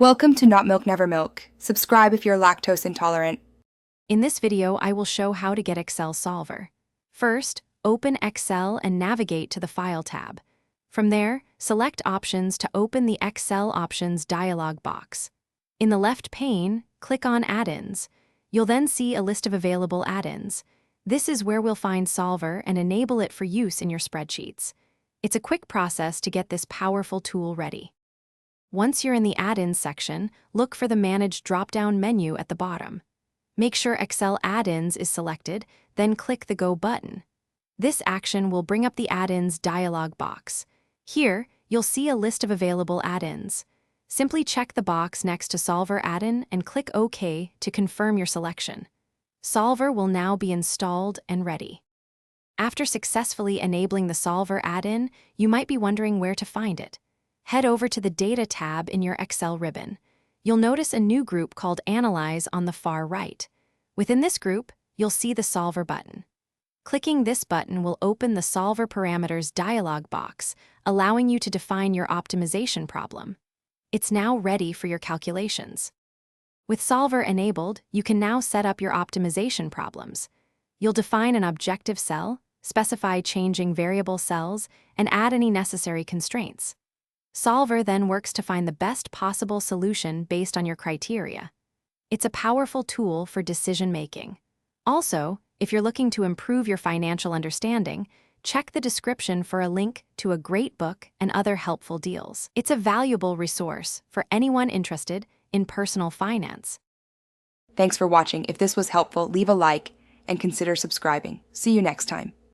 Welcome to Not Milk Never Milk. Subscribe if you're lactose intolerant. In this video, I will show how to get Excel Solver. First, open Excel and navigate to the File tab. From there, select Options to open the Excel Options dialog box. In the left pane, click on Add-ins. You'll then see a list of available add-ins. This is where we'll find Solver and enable it for use in your spreadsheets. It's a quick process to get this powerful tool ready. Once you're in the Add-ins section, look for the Manage drop-down menu at the bottom. Make sure Excel Add-ins is selected, then click the Go button. This action will bring up the Add-ins dialog box. Here, you'll see a list of available add-ins. Simply check the box next to Solver add-in and click OK to confirm your selection. Solver will now be installed and ready. After successfully enabling the Solver add-in, you might be wondering where to find it. Head over to the Data tab in your Excel ribbon. You'll notice a new group called Analyze on the far right. Within this group, you'll see the Solver button. Clicking this button will open the Solver Parameters dialog box, allowing you to define your optimization problem. It's now ready for your calculations. With Solver enabled, you can now set up your optimization problems. You'll define an objective cell, specify changing variable cells, and add any necessary constraints. Solver then works to find the best possible solution based on your criteria. It's a powerful tool for decision-making. Also, if you're looking to improve your financial understanding, check the description for a link to a great book and other helpful deals. It's a valuable resource for anyone interested in personal finance. Thanks for watching. If this was helpful, leave a like and consider subscribing. See you next time.